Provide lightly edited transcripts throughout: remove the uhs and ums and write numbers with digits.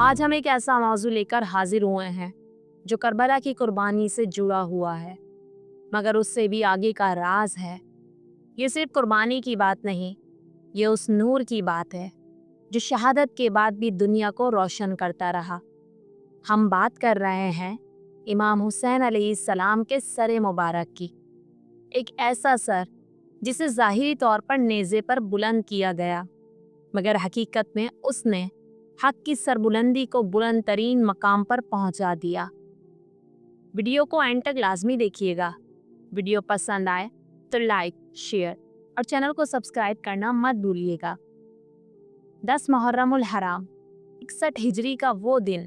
آج ہم ایک ایسا موضوع لے کر حاضر ہوئے ہیں جو کربلا کی قربانی سے جڑا ہوا ہے، مگر اس سے بھی آگے کا راز ہے۔ یہ صرف قربانی کی بات نہیں، یہ اس نور کی بات ہے جو شہادت کے بعد بھی دنیا کو روشن کرتا رہا۔ ہم بات کر رہے ہیں امام حسین علیہ السلام کے سر مبارک کی، ایک ایسا سر جسے ظاہری طور پر نیزے پر بلند کیا گیا، مگر حقیقت میں اس نے حق کی سربلندی کو بلند ترین مقام پر پہنچا دیا۔ ویڈیو کو اینڈ تک لازمی دیکھیے گا۔ ویڈیو پسند آئے تو لائک، شیئر اور چینل کو سبسکرائب کرنا مت بھولیے گا۔ 10 محرم الحرام 61 ہجری کا وہ دن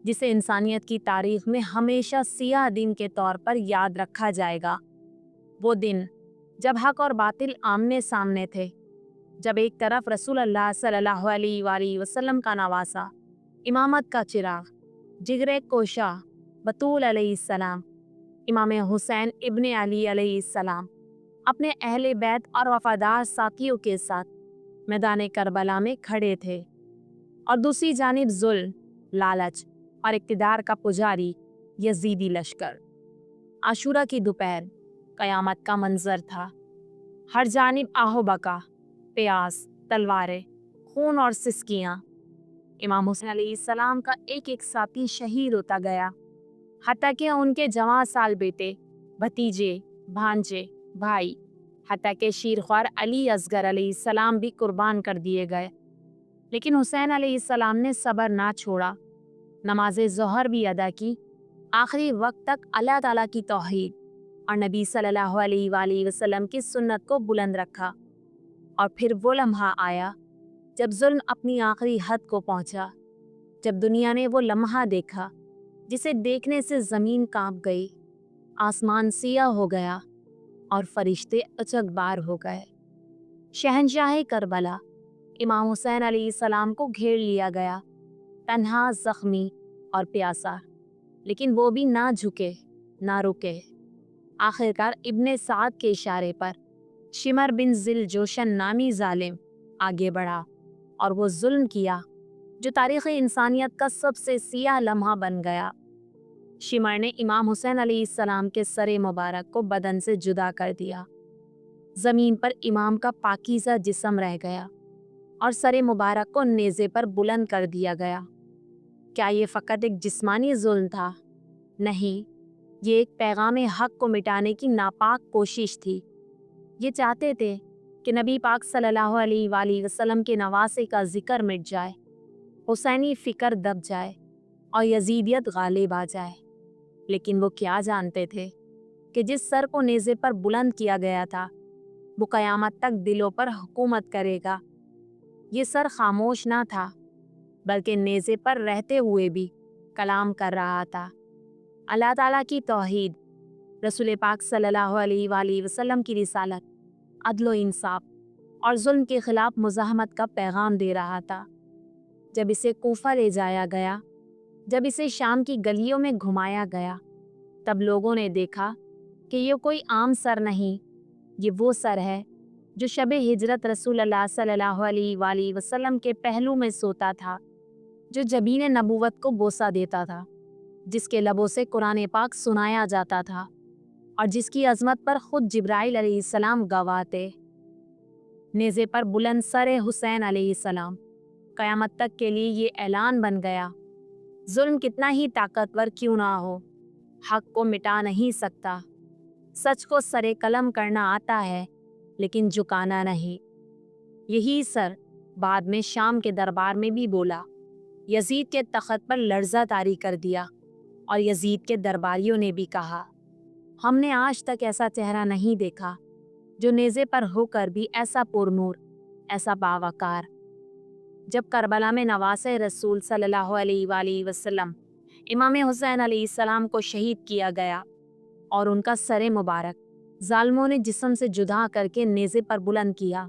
جسے انسانیت کی تاریخ میں ہمیشہ سیاہ دن کے طور پر یاد رکھا جائے گا۔ وہ دن جب حق اور باطل آمنے سامنے تھے، جب ایک طرف رسول اللہ صلی اللہ علیہ وآلہ وسلم کا نواسا، امامت کا چراغ، جگر کوشا بطول علیہ السلام، امام حسین ابن علی علیہ السلام اپنے اہل بیت اور وفادار ساتھیوں کے ساتھ میدان کربلا میں کھڑے تھے، اور دوسری جانب ظلم، لالچ اور اقتدار کا پجاری یزیدی لشکر۔ عاشورہ کی دوپہر قیامت کا منظر تھا۔ ہر جانب آہ و بکا، پیاس، تلواریں، خون اور سسکیاں۔ امام حسین علیہ السلام کا ایک ایک ساتھی شہید ہوتا گیا، حتیٰ کہ ان کے جوان سال بیٹے، بھتیجے، بھانجے، بھائی، حتیٰ کہ شیرخوار علی اصغر علیہ السلام بھی قربان کر دیے گئے۔ لیکن حسین علیہ السلام نے صبر نہ چھوڑا، نماز ظہر بھی ادا کی، آخری وقت تک اللہ تعالیٰ کی توحید اور نبی صلی اللہ علیہ وآلہ وسلم کی سنت کو بلند رکھا۔ اور پھر وہ لمحہ آیا جب ظلم اپنی آخری حد کو پہنچا، جب دنیا نے وہ لمحہ دیکھا جسے دیکھنے سے زمین کانپ گئی، آسمان سیاہ ہو گیا اور فرشتے اچک بار ہو گئے۔ شہنشاہ کربلا امام حسین علیہ السلام کو گھیر لیا گیا، تنہا، زخمی اور پیاسا، لیکن وہ بھی نہ جھکے، نہ رکے۔ آخرکار ابن سعد کے اشارے پر شمر بن ذل جوشن نامی ظالم آگے بڑھا اور وہ ظلم کیا جو تاریخ انسانیت کا سب سے سیاہ لمحہ بن گیا۔ شمر نے امام حسین علیہ السلام کے سر مبارک کو بدن سے جدا کر دیا۔ زمین پر امام کا پاکیزہ جسم رہ گیا اور سر مبارک کو نیزے پر بلند کر دیا گیا۔ کیا یہ فقط ایک جسمانی ظلم تھا؟ نہیں، یہ ایک پیغام حق کو مٹانے کی ناپاک کوشش تھی۔ یہ چاہتے تھے کہ نبی پاک صلی اللہ علیہ وآلہ وسلم کے نواسے کا ذکر مٹ جائے، حسینی فکر دب جائے اور یزیدیت غالب آ جائے۔ لیکن وہ کیا جانتے تھے کہ جس سر کو نیزے پر بلند کیا گیا تھا وہ قیامت تک دلوں پر حکومت کرے گا۔ یہ سر خاموش نہ تھا، بلکہ نیزے پر رہتے ہوئے بھی کلام کر رہا تھا۔ اللہ تعالیٰ کی توحید، رسول پاک صلی اللہ علیہ وآلہ وسلم کی رسالت، عدل و انصاف اور ظلم کے خلاف مزاحمت کا پیغام دے رہا تھا۔ جب اسے کوفہ لے جایا گیا، جب اسے شام کی گلیوں میں گھمایا گیا، تب لوگوں نے دیکھا کہ یہ کوئی عام سر نہیں، یہ وہ سر ہے جو شب ہجرت رسول اللہ صلی اللہ علیہ وآلہ وسلم کے پہلو میں سوتا تھا، جو جبین نبوت کو بوسہ دیتا تھا، جس کے لبوں سے قرآن پاک سنایا جاتا تھا اور جس کی عظمت پر خود جبرائیل علیہ السلام گواہ تھے۔ نیزے پر بلند سر حسین علیہ السلام قیامت تک کے لیے یہ اعلان بن گیا، ظلم کتنا ہی طاقتور کیوں نہ ہو، حق کو مٹا نہیں سکتا۔ سچ کو سر قلم کرنا آتا ہے لیکن جھکانا نہیں۔ یہی سر بعد میں شام کے دربار میں بھی بولا، یزید کے تخت پر لرزہ طاری کر دیا، اور یزید کے درباریوں نے بھی کہا، ہم نے آج تک ایسا چہرہ نہیں دیکھا جو نیزے پر ہو کر بھی ایسا پرنور، ایسا باوقار۔ جب کربلا میں نواسے رسول صلی اللہ علیہ وآلہ وسلم امام حسین علیہ السلام کو شہید کیا گیا اور ان کا سر مبارک ظالموں نے جسم سے جدا کر کے نیزے پر بلند کیا،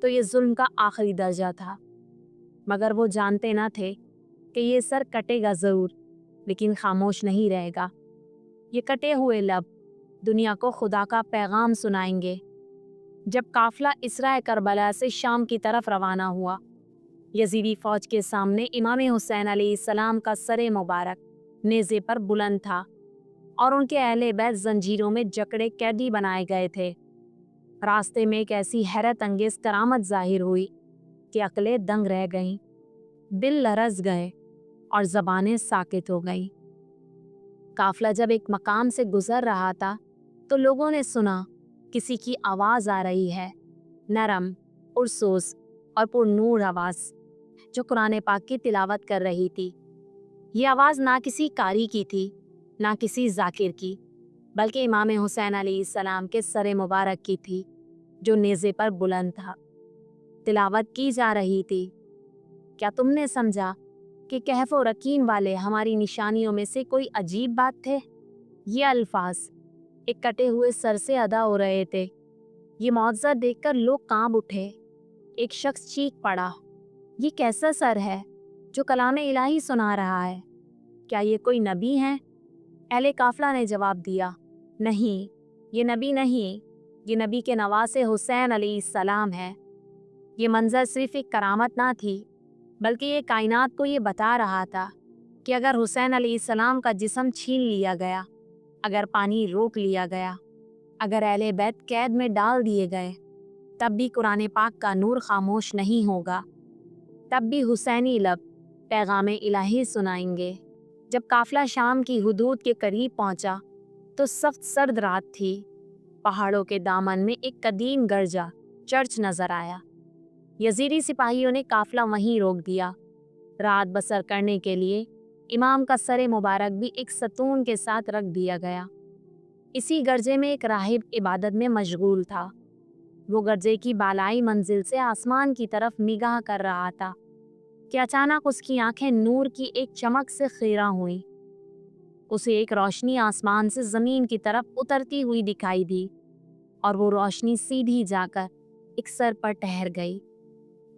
تو یہ ظلم کا آخری درجہ تھا۔ مگر وہ جانتے نہ تھے کہ یہ سر کٹے گا ضرور، لیکن خاموش نہیں رہے گا۔ یہ کٹے ہوئے لب دنیا کو خدا کا پیغام سنائیں گے۔ جب قافلہ اسرائے کربلا سے شام کی طرف روانہ ہوا यजीदी फौज के सामने इमाम हुसैन अलैहिस्सलाम का सरे मुबारक नेज़े पर बुलंद था और उनके अहले बैत जंजीरों में जकड़े कैदी बनाए गए थे। रास्ते में एक ऐसी हैरत अंगेज करामत जाहिर हुई कि अक्लें दंग रह गईं, दिल लरज गए और ज़बानें साकित हो गईं। काफिला जब एक मकाम से गुजर रहा था तो लोगों ने सुना किसी की आवाज़ आ रही है, नरम, पुरसोस और पुरनूर आवाज़, जो कुरान पाक की तिलावत कर रही थी। ये आवाज़ ना किसी कारी की थी, ना किसी जाकिर की, बल्कि इमाम हुसैन अलैहिस्सलाम के सरे मुबारक की थी, जो नेज़े पर बुलंद था। तिलावत की जा रही थी। क्या तुमने समझा कि कहफ और रकीम वाले हमारी निशानियों में से कोई अजीब बात थे? ये अल्फाज एक कटे हुए सर से अदा हो रहे थे। ये मौजज़ा देखकर लोग कांप उठे। एक शख्स चीख पड़ा, ये कैसा सर है जो कलाम इलाही सुना रहा है? क्या ये कोई नबी हैं? अहले काफिला ने जवाब दिया, नहीं, ये नबी नहीं, ये नबी के नवासे हुसैन अलैहिस्सलाम है। ये मंजर सिर्फ एक करामत ना थी, बल्कि ये कायनात को ये बता रहा था कि अगर हुसैन अलैहिस्सलाम का जिस्म छीन लिया गया, अगर पानी रोक लिया गया, अगर अहले बैत कैद में डाल दिए गए, तब भी कुरान पाक का नूर खामोश नहीं होगा। तब भी हुसैनी लब पैगाम इलाही सुनाएंगे। जब काफिला शाम की हुदूद के करीब पहुंचा तो सख्त सर्द रात थी। पहाड़ों के दामन में एक कदीम गर्जा चर्च नजर आया। यजीदी सिपाहियों ने काफिला वहीं रोक दिया। रात बसर करने के लिए इमाम का सरे मुबारक भी एक सतून के साथ रख दिया गया। इसी गर्जे में एक राहिब इबादत में मशगूल था। वो गर्जे की बालाई मंजिल से आसमान की तरफ निगाह कर रहा था कि अचानक उसकी आंखें नूर की एक चमक से खीरा हुई। उसे एक रोशनी आसमान से जमीन की तरफ उतरती हुई दिखाई दी और वो रोशनी सीधी जाकर एक सर पर ठहर गई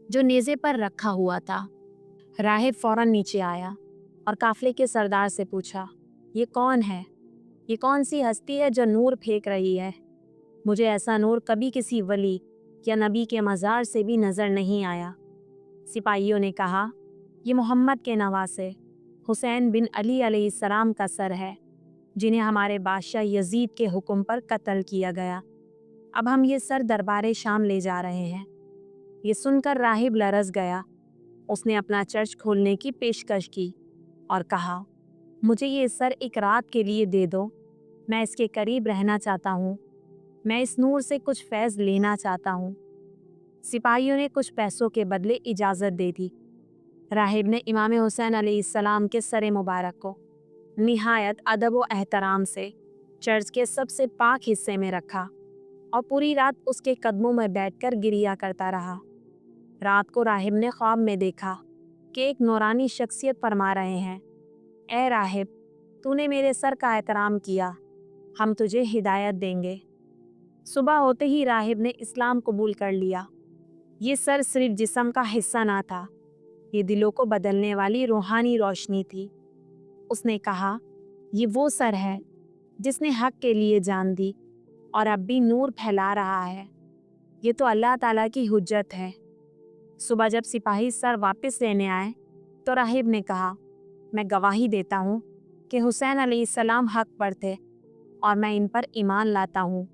जो नेज़े पर रखा हुआ था। राहिब फौरन नीचे आया और काफिले के सरदार से पूछा, ये कौन है? ये कौन सी हस्ती है जो नूर फेंक रही है? मुझे ऐसा नूर कभी किसी वली या नबी के मज़ार से भी नज़र नहीं आया। सिपाहियों ने कहा, ये मोहम्मद के नवासे हुसैन बिन अली अलैहिस्सलाम का सर है, जिन्हें हमारे बादशाह यजीद के हुक्म पर कत्ल किया गया। अब हम ये सर दरबार शाम ले जा रहे हैं। ये सुनकर राहिब लरज़ गया। उसने अपना चर्च खोलने की पेशकश की और कहा, मुझे ये सर एक रात के लिए दे दो। मैं इसके करीब रहना चाहता हूँ। मैं इस नूर से कुछ फैज़ लेना चाहता हूँ। सिपाहियों ने कुछ पैसों के बदले इजाज़त दे दी। राहिब ने इमाम हुसैन अलैहिस्सलाम के सरे मुबारक को निहायत अदब व एहतराम से चर्च के सबसे पाक हिस्से में रखा और पूरी रात उसके कदमों में बैठकर गिरिया करता रहा। रात को राहिब ने ख्वाब में देखा कि एक नूरानी शख्सियत फरमा रहे हैं, ए राहिब, तूने मेरे सर का एहतराम किया, हम तुझे हिदायत देंगे। सुबह होते ही राहिब ने इस्लाम कबूल कर लिया। ये सर सिर्फ जिस्म का हिस्सा ना था, ये दिलों को बदलने वाली रूहानी रोशनी थी। उसने कहा, ये वो सर है जिसने हक के लिए जान दी और अब भी नूर फैला रहा है। ये तो अल्लाह ताला की हुज्जत है। सुबह जब सिपाही सर वापस लेने आए तो राहिब ने कहा, मैं गवाही देता हूँ कि हुसैन अलैहिस्सलाम हक पर थे और मैं इन पर ईमान लाता हूँ।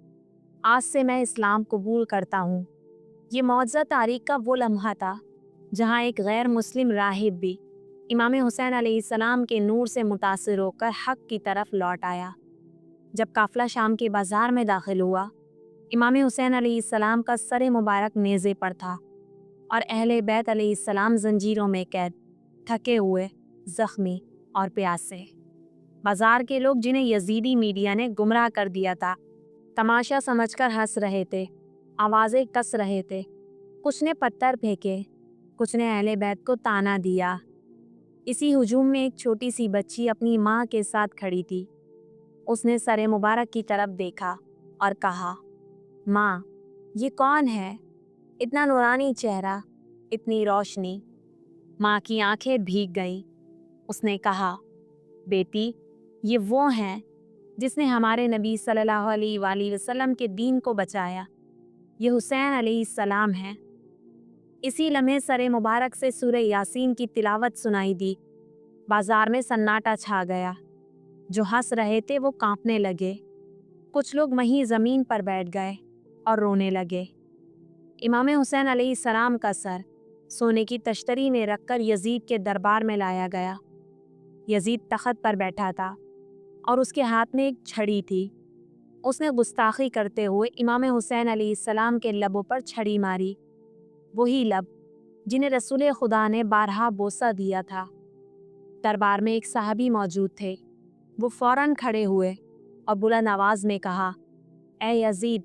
आज से मैं इस्लाम कबूल करता हूँ। ये मौजज़ा तारीख का वो लम्हा था जहाँ एक गैर मुस्लिम राहिब भी इमाम हुसैन अलैहिस्सलाम के नूर से मुतासिर होकर हक की तरफ लौट आया। जब काफिला शाम के बाजार में दाखिल हुआ, इमाम हुसैन अलैहिस्सलाम का सरे मुबारक नेज़े पर था और अहले बैत अलैहिस्सलाम जंजीरों में कैद, थके हुए, ज़ख्मी और प्यासे। बाजार के लोग, जिन्हें यजीदी मीडिया ने गुमराह कर दिया था, तमाशा समझकर हंस रहे थे, आवाज़ें कस रहे थे। कुछ ने पत्थर फेंके, कुछ ने अहले बैत को ताना दिया। इसी हुजूम में एक छोटी सी बच्ची अपनी माँ के साथ खड़ी थी। उसने सरे मुबारक की तरफ देखा और कहा, माँ, ये कौन है? इतना नूरानी चेहरा, इतनी रोशनी। माँ की आंखें भीग गईं। उसने कहा, बेटी, ये वो हैं जिसने हमारे नबी सल्लल्लाहु अलैहि वसल्लम के दीन को बचाया। ये हुसैन अलैहिस्सलाम हैं। इसी लम्हे सरे मुबारक से सूरह यासीन की तिलावत सुनाई दी। बाजार में सन्नाटा छा गया। जो हंस रहे थे वो कांपने लगे। कुछ लोग वहीं ज़मीन पर बैठ गए और रोने लगे। इमाम हुसैन अलैहिस्सलाम का सर सोने की तश्तरी में रखकर यजीद के दरबार में लाया गया। यजीद तख्त पर बैठा था और उसके हाथ में एक छड़ी थी। उसने गुस्ताखी करते हुए इमाम हुसैन अलैहिस्सलाम के लबों पर छड़ी मारी, वही लब जिन्हें रसूल खुदा ने बारहा बोसा दिया था। दरबार में एक साहबी मौजूद थे। वो फौरन खड़े हुए और बुलंद आवाज़ में कहा, ए यजीद,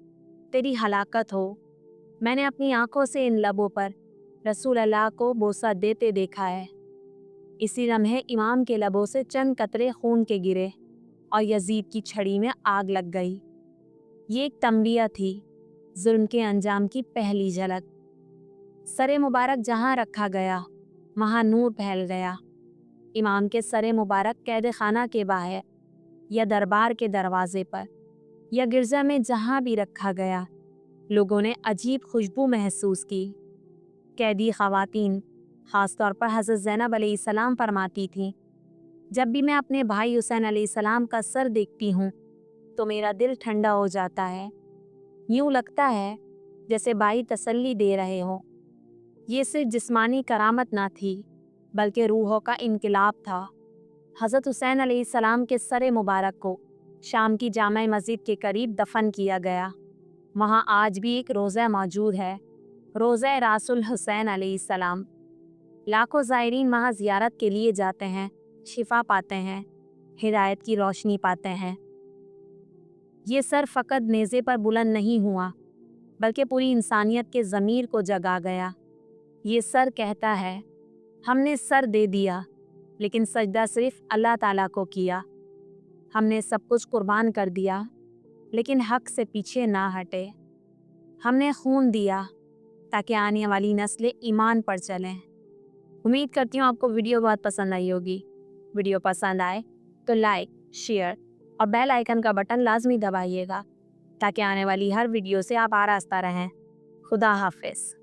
तेरी हलाकत हो। मैंने अपनी आंखों से इन लबों पर रसूल अल्लाह को बोसा देते देखा है। इसी लम्हे इमाम के लबों से चंद कतरे खून के गिरे और यजीद की छड़ी में आग लग गई। ये एक तंबिया थी, जुल्म के अंजाम की पहली झलक। सरे मुबारक जहाँ रखा गया वहाँ नूर फैल गया। इमाम के सरे मुबारक कैद खाना के बाहर या दरबार के दरवाजे पर या गिरजा में जहाँ भी रखा गया, लोगों ने अजीब खुशबू महसूस की। कैदी ख़वातीन, ख़ास तौर पर हज़रत ज़ैनब अलैहिस्सलाम फरमाती थीं, जब भी मैं अपने भाई हुसैन अलैहिस्सलाम का सर देखती हूँ तो मेरा दिल ठंडा हो जाता है। यूँ लगता है जैसे भाई तसल्ली दे रहे हों। ये सिर्फ जिस्मानी करामत ना थी बल्कि रूहों का इनकलाब था। हज़रत हुसैन अलैहिस्सलाम के सरे मुबारक को शाम की जामा मस्जिद के करीब दफन किया गया। वहाँ आज भी एक रोज़ा मौजूद है, रोज़ा रासुल हुसैन अलैहिस्सलाम। लाखों ज़ायरीन वहाँ ज़ियारत के लिए जाते हैं, शिफा पाते हैं, हिदायत की रोशनी पाते हैं। ये सर फ़कत नेज़े पर बुलंद नहीं हुआ बल्कि पूरी इंसानियत के ज़मीर को जगा गया। ये सर कहता है, हमने सर दे दिया लेकिन सजदा सिर्फ अल्लाह ताला को किया। हमने सब कुछ कुर्बान कर दिया लेकिन हक से पीछे ना हटे। हमने खून दिया ताकि आने वाली नस्लें ईमान पर चलें। उम्मीद करती हूँ आपको वीडियो बहुत पसंद आई होगी। वीडियो पसंद आए तो लाइक, शेयर और बेल आइकन का बटन लाजमी दबाइएगा ताकि आने वाली हर वीडियो से आप आरास्ता रहें। खुदा हाफिज़।